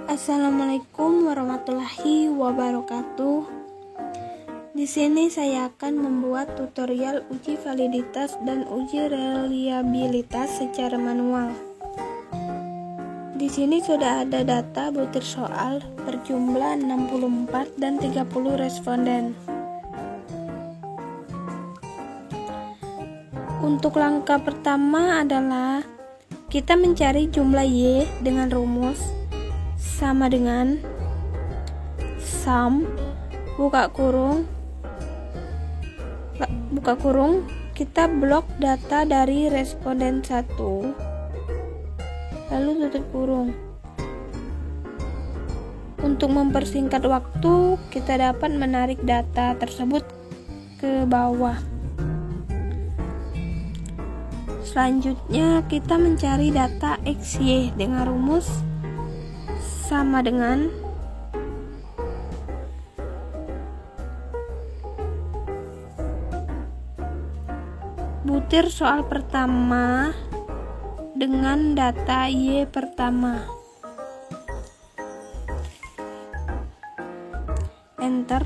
Assalamualaikum warahmatullahi wabarakatuh. Di sini saya akan membuat tutorial uji validitas dan uji reliabilitas secara manual. Di sini sudah ada data butir soal berjumlah 64 dan 30 responden. Untuk langkah pertama adalah kita mencari jumlah Y dengan rumus sama dengan sum buka kurung kita blok data dari responden 1 lalu tutup kurung. Untuk mempersingkat waktu, kita dapat menarik data tersebut ke bawah. Selanjutnya kita mencari data XY dengan rumus sama dengan butir soal pertama dengan data Y pertama. Enter.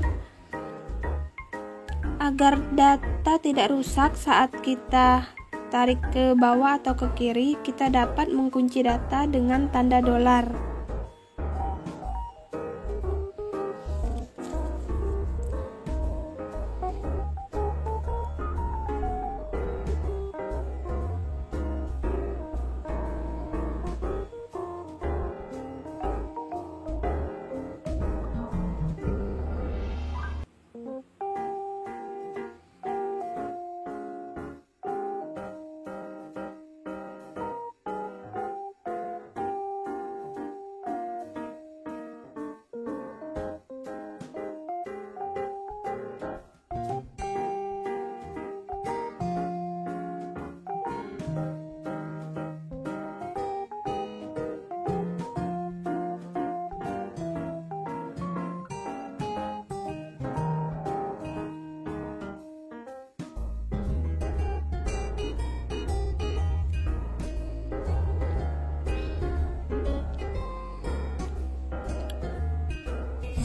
Agar data tidak rusak saat kita tarik ke bawah atau ke kiri, kita dapat mengunci data dengan tanda $.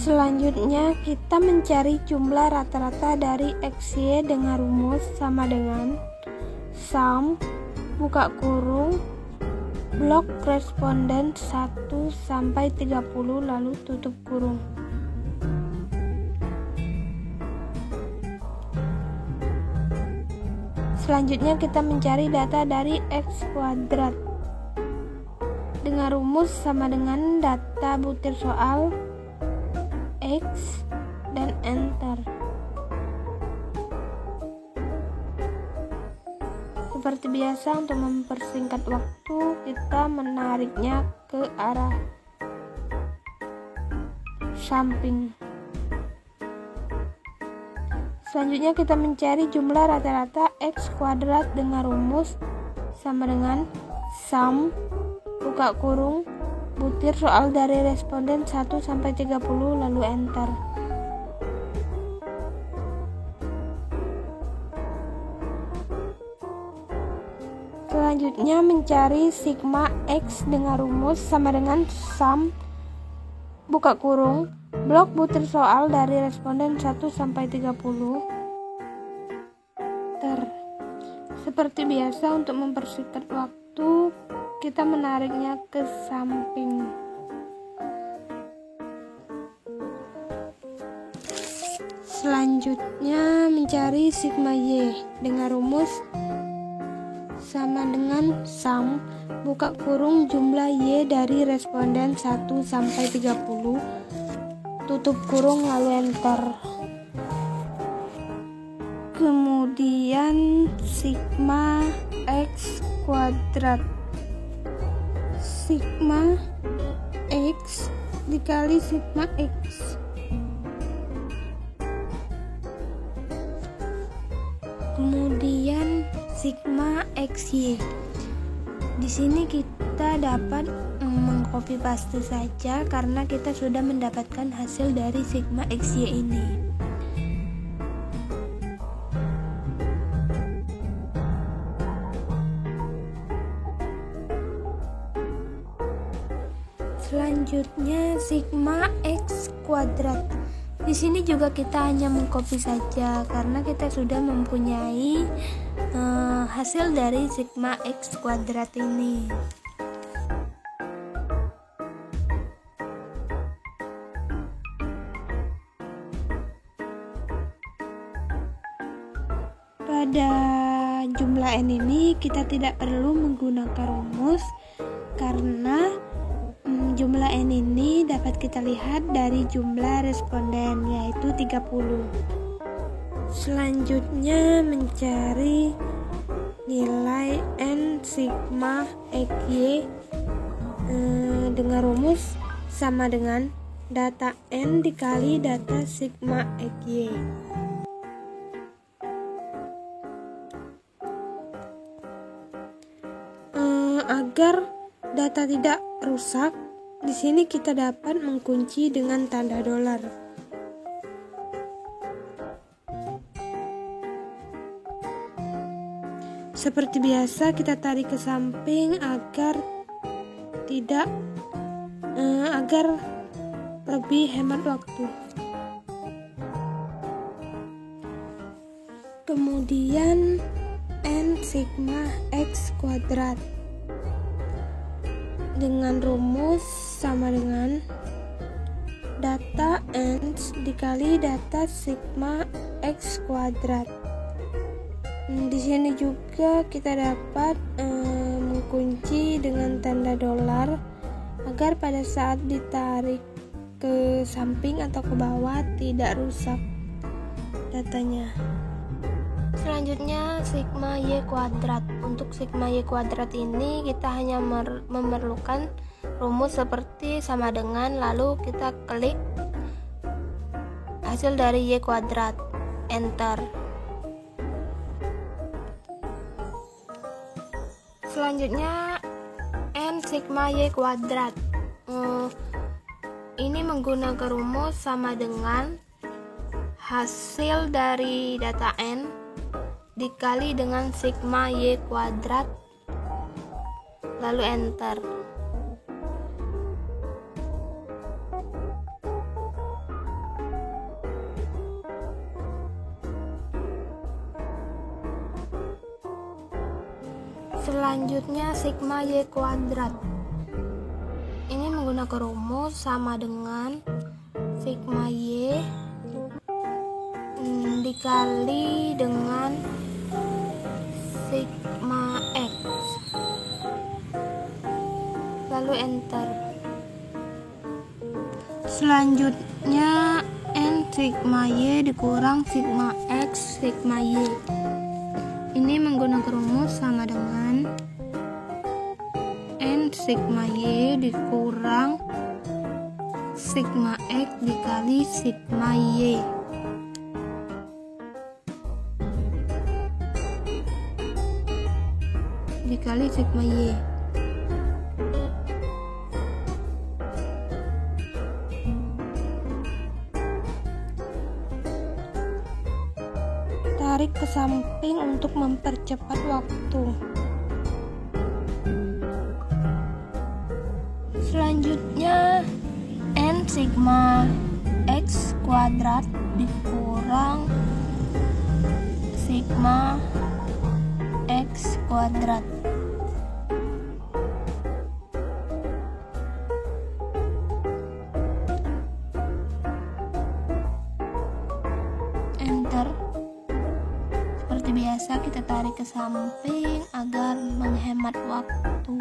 Selanjutnya kita mencari jumlah rata-rata dari XY dengan rumus sama dengan sum buka kurung blok responden 1 sampai 30 lalu tutup kurung. Selanjutnya kita mencari data dari X kuadrat dengan rumus sama dengan data butir soal X dan enter. Seperti biasa, untuk mempersingkat waktu kita menariknya ke arah samping. Selanjutnya kita mencari jumlah rata-rata X kuadrat dengan rumus sama dengan sum buka kurung butir soal dari responden 1 sampai 30 lalu enter. Selanjutnya mencari sigma X dengan rumus sama dengan sum buka kurung blok butir soal dari responden 1 sampai 30 enter. Seperti biasa, untuk mempersingkat waktu kita menariknya ke samping. Selanjutnya mencari sigma Y dengan rumus sama dengan sum buka kurung jumlah Y dari responden 1 sampai 30 tutup kurung lalu enter. Kemudian sigma X kuadrat sigma X dikali sigma X. Kemudian sigma XY. Di sini kita dapat mengcopy paste saja karena kita sudah mendapatkan hasil dari sigma XY ini. Selanjutnya sigma X kuadrat. Di sini juga kita hanya mengcopy saja karena kita sudah mempunyai hasil dari sigma X kuadrat ini. Pada jumlah n ini kita tidak perlu menggunakan rumus karena jumlah n ini dapat kita lihat dari jumlah responden, yaitu 30. Selanjutnya mencari nilai n sigma xy dengan rumus sama dengan data n dikali data sigma xy. Agar data tidak rusak, di sini kita dapat mengunci dengan tanda dolar. Seperti biasa kita tarik ke samping agar lebih hemat waktu. Kemudian n sigma x kuadrat dengan rumus sama dengan data n dikali data sigma x kuadrat. Di sini juga kita dapat mengunci dengan tanda dolar agar pada saat ditarik ke samping atau ke bawah tidak rusak datanya. Selanjutnya sigma y kuadrat. Untuk sigma y kuadrat ini kita hanya memerlukan rumus seperti sama dengan, lalu kita klik hasil dari y kuadrat, enter. Selanjutnya n sigma y kuadrat. Ini menggunakan rumus sama dengan hasil dari data n dikali dengan sigma y kuadrat, lalu enter. Selanjutnya sigma y kuadrat. Ini menggunakan rumus sama dengan sigma y dikali dengan sigma x, lalu enter. Selanjutnya n sigma y dikurang sigma x sigma y. Ini menggunakan rumus sama dengan n sigma y dikurang sigma x dikali sigma y. Dikali sigma y. Tarik ke samping untuk mempercepat waktu. Selanjutnya n sigma x kuadrat dikurang sigma x kuadrat. Enter. Seperti biasa kita tarik ke samping agar menghemat waktu.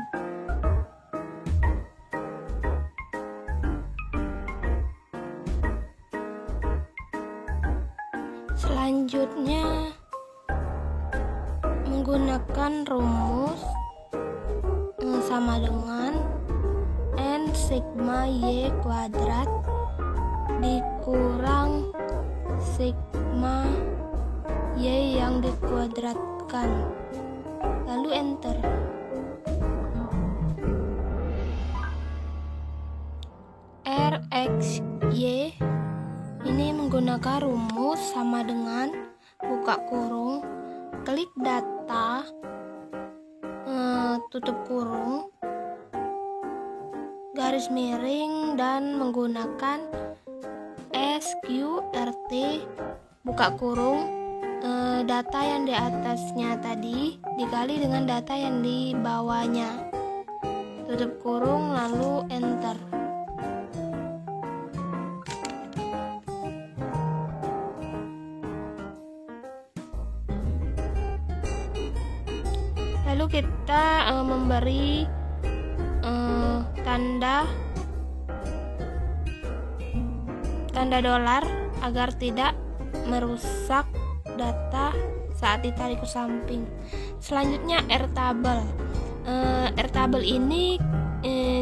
Selanjutnya menggunakan rumus sama dengan n sigma y kuadrat dikurang sigma y yang dikuadratkan, lalu enter. Rxy ini menggunakan rumus sama dengan buka kurung, klik data, tutup kurung, garis miring dan menggunakan SQRT buka kurung data yang di atasnya tadi dikali dengan data yang di bawahnya, tutup kurung, lalu enter. Lalu kita memberi tanda dolar agar tidak merusak data saat ditarik ke samping. Selanjutnya Rtable. Rtable ini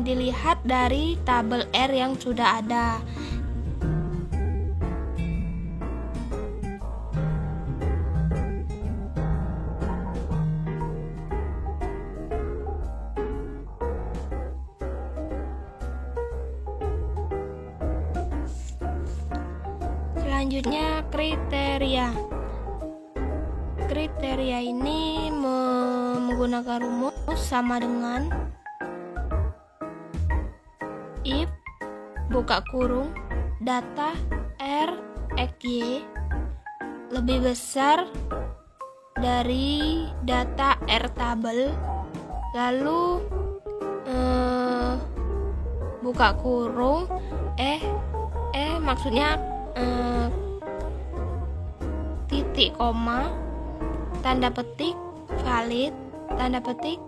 dilihat dari tabel R yang sudah ada. Selanjutnya kriteria. Kriteria ini menggunakan rumus sama dengan if buka kurung data R X Y lebih besar dari data Rtable, lalu buka kurung maksudnya titik koma, tanda petik valid, tanda petik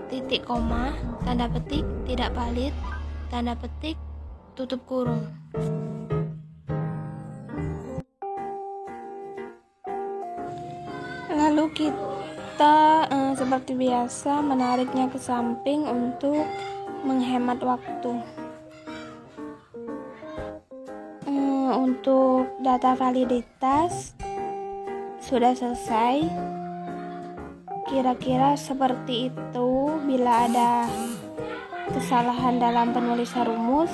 titik koma, tanda petik tidak valid, tanda petik tutup kurung. Lalu kita seperti biasa menariknya ke samping untuk menghemat waktu. Untuk data validitas sudah selesai. Kira-kira seperti itu. Bila ada kesalahan dalam penulisan rumus,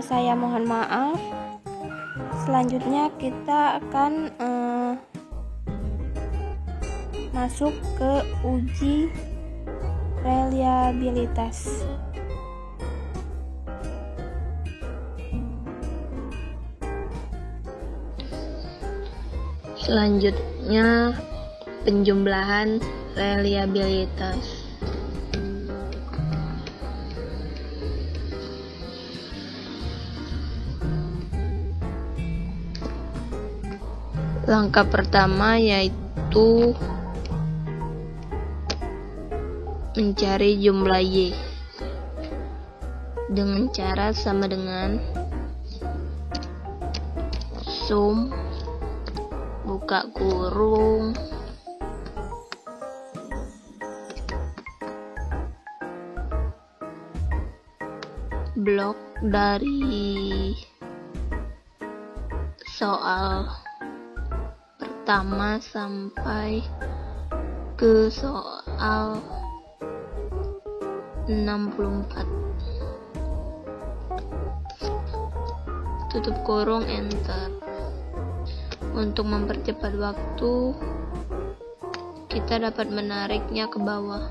saya mohon maaf. Selanjutnya kita akan masuk ke uji reliabilitas. Selanjutnya penjumlahan reliabilitas. Langkah pertama yaitu mencari jumlah Y dengan cara sama dengan sum buka kurung blok dari soal pertama sampai ke soal 64. Tutup kurung, enter. Untuk mempercepat waktu, kita dapat menariknya ke bawah.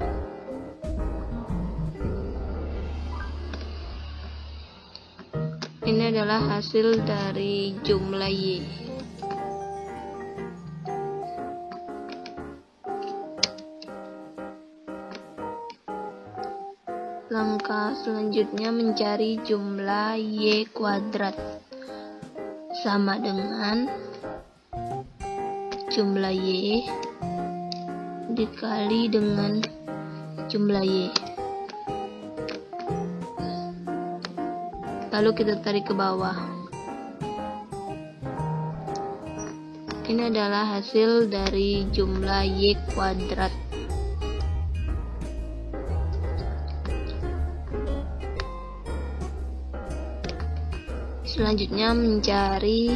Ini adalah hasil dari jumlah Y. Langkah selanjutnya mencari jumlah Y kuadrat sama dengan jumlah Y dikali dengan jumlah Y. Lalu kita tarik ke bawah. Ini adalah hasil dari jumlah Y kuadrat. Selanjutnya mencari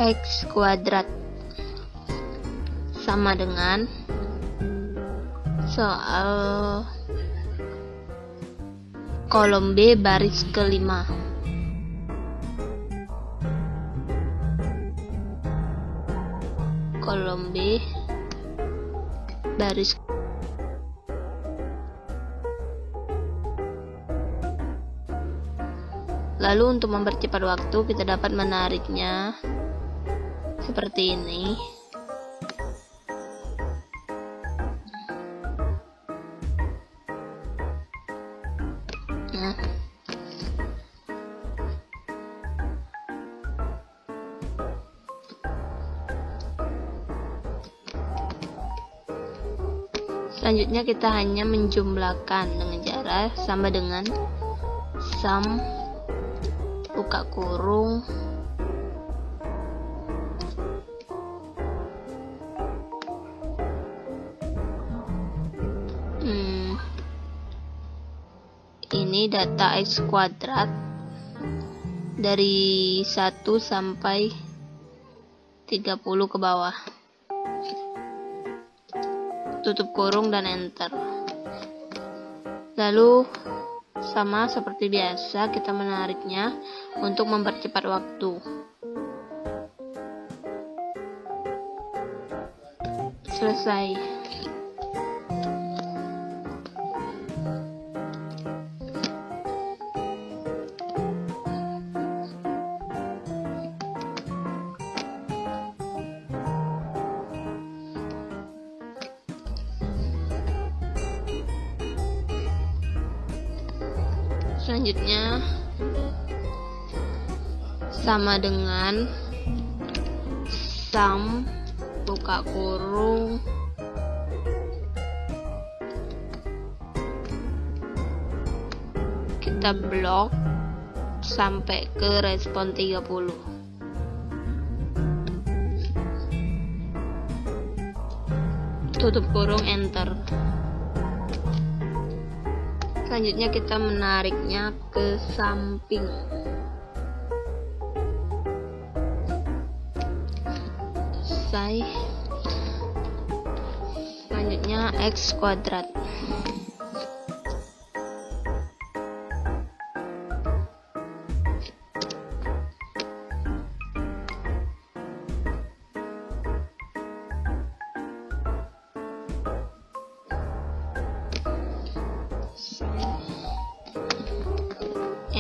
X kuadrat sama dengan soal kolom B baris kelima. Kolom B baris Lalu untuk mempercepat waktu kita dapat menariknya seperti ini. Nah, selanjutnya kita hanya menjumlahkan dengan cara sama dengan sum buka kurung ini data x kuadrat dari 1 sampai 30 ke bawah, tutup kurung dan enter. Lalu sama seperti biasa kita menariknya untuk mempercepat waktu. Selesai. Selanjutnya sama dengan sum buka kurung kita blok sampai ke respon 30. Tutup kurung, enter. Selanjutnya kita menariknya ke samping. Selesai. Selanjutnya x kuadrat.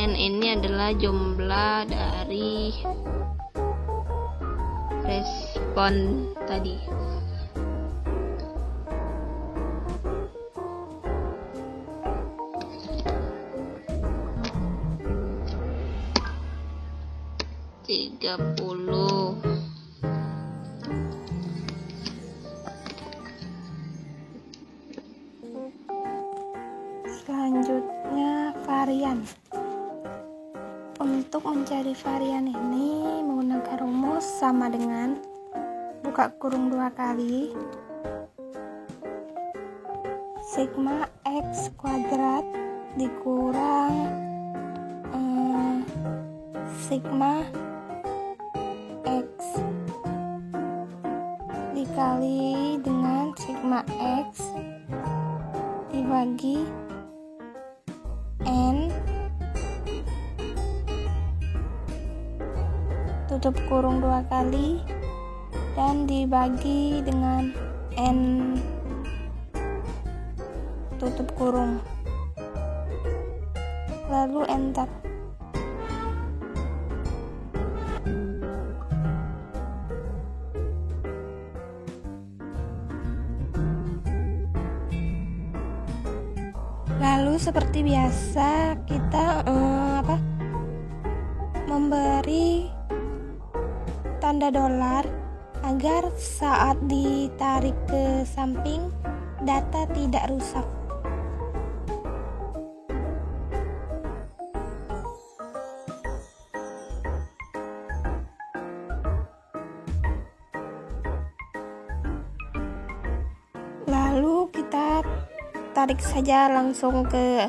N ini adalah jumlah dari respon tadi. Selanjutnya varian. Untuk mencari varian ini menggunakan rumus sama dengan buka kurung 2 kali sigma x kuadrat dikurang sigma x dikali dengan sigma x dibagi n tutup kurung 2 kali dan dibagi dengan n tutup kurung, lalu enter. Lalu seperti biasa kita memberi tanda dolar agar saat ditarik ke samping data tidak rusak. Lalu kita tarik saja langsung ke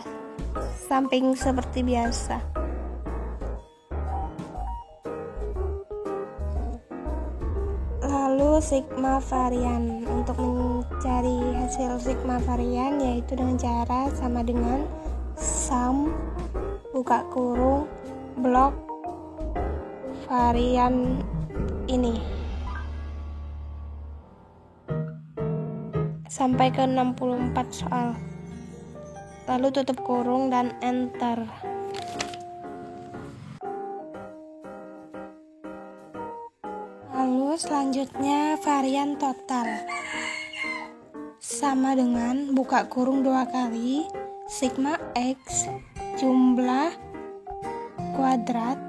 samping seperti biasa. Lalu sigma varian. Untuk mencari hasil sigma varian yaitu dengan cara sama dengan sum buka kurung blok varian ini sampai ke 64 soal, lalu tutup kurung dan enter. Selanjutnya varian total. Sama dengan buka kurung 2 kali sigma X jumlah kuadrat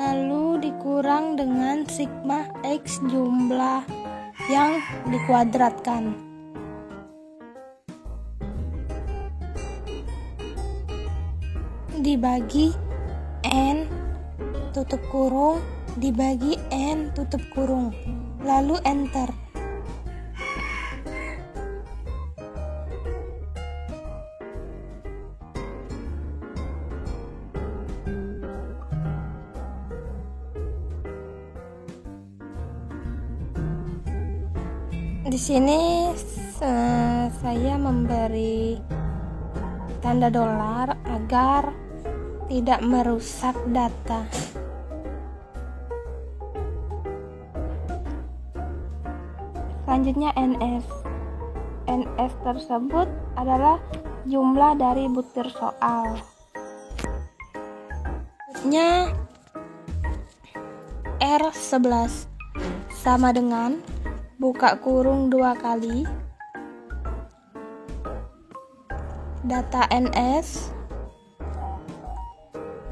lalu dikurang dengan sigma X jumlah yang dikuadratkan. Dibagi N tutup kurung dibagi N tutup kurung, lalu enter. Di sini saya memberi tanda dolar agar tidak merusak data. Selanjutnya NS. NS tersebut adalah jumlah dari butir soal. Selanjutnya R11 sama dengan buka kurung 2 kali data NS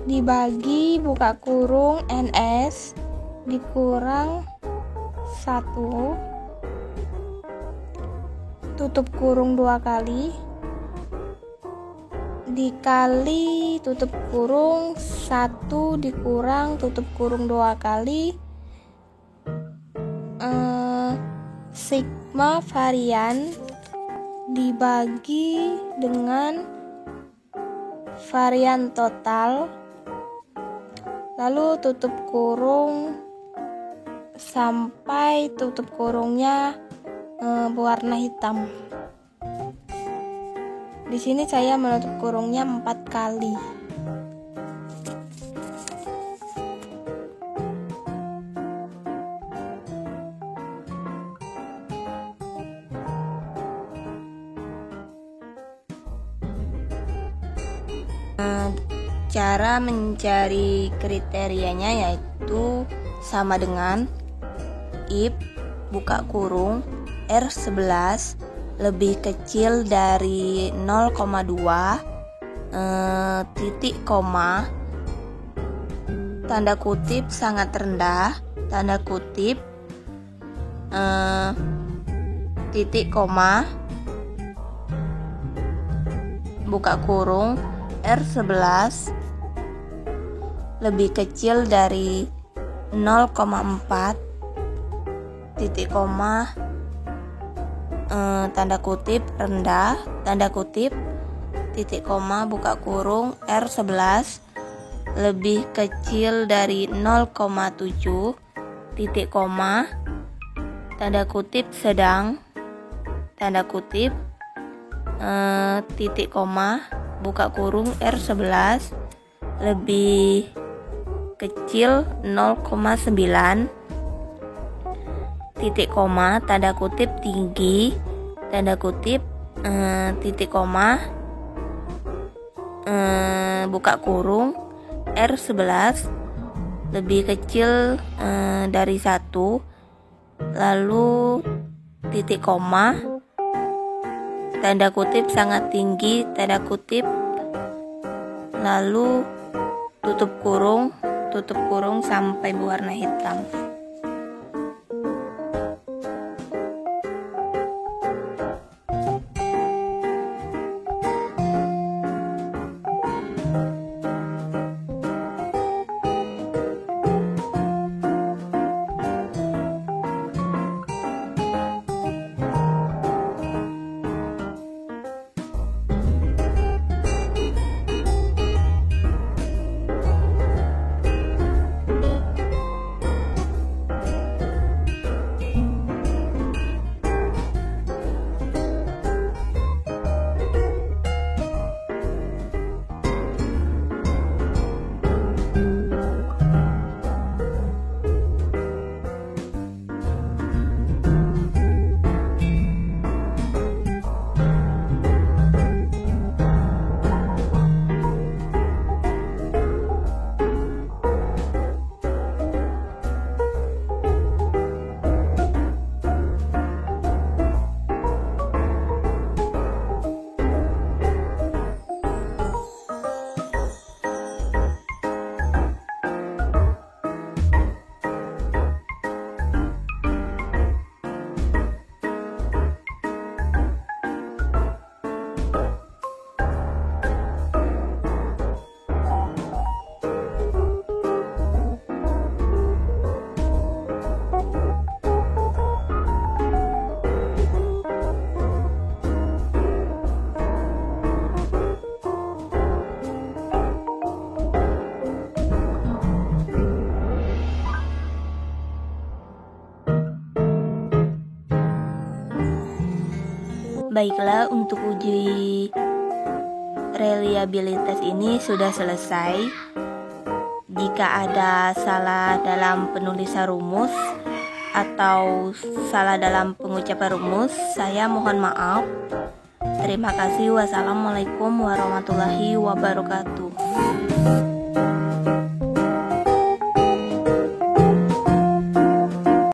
dibagi buka kurung NS dikurang 1 tutup kurung 2 kali dikali tutup kurung 1 dikurang tutup kurung 2 kali sigma varian dibagi dengan varian total lalu tutup kurung sampai tutup kurungnya berwarna hitam. Di sini saya menutup kurungnya 4 kali. Cara mencari kriterianya yaitu sama dengan if buka kurung R11 lebih kecil dari 0,2 titik koma tanda kutip sangat rendah tanda kutip titik koma buka kurung R11 lebih kecil dari 0,4 titik koma tanda kutip rendah tanda kutip titik koma buka kurung R11 lebih kecil dari 0,7 titik koma tanda kutip sedang tanda kutip titik koma buka kurung R11 lebih kecil 0,9 titik koma tanda kutip tinggi tanda kutip titik koma buka kurung R11 lebih kecil dari 1 lalu titik koma tanda kutip sangat tinggi tanda kutip lalu tutup kurung sampai berwarna hitam. Baiklah, untuk uji reliabilitas ini sudah selesai. Jika ada salah dalam penulisan rumus atau salah dalam pengucapan rumus, saya mohon maaf. Terima kasih. Wassalamualaikum warahmatullahi wabarakatuh.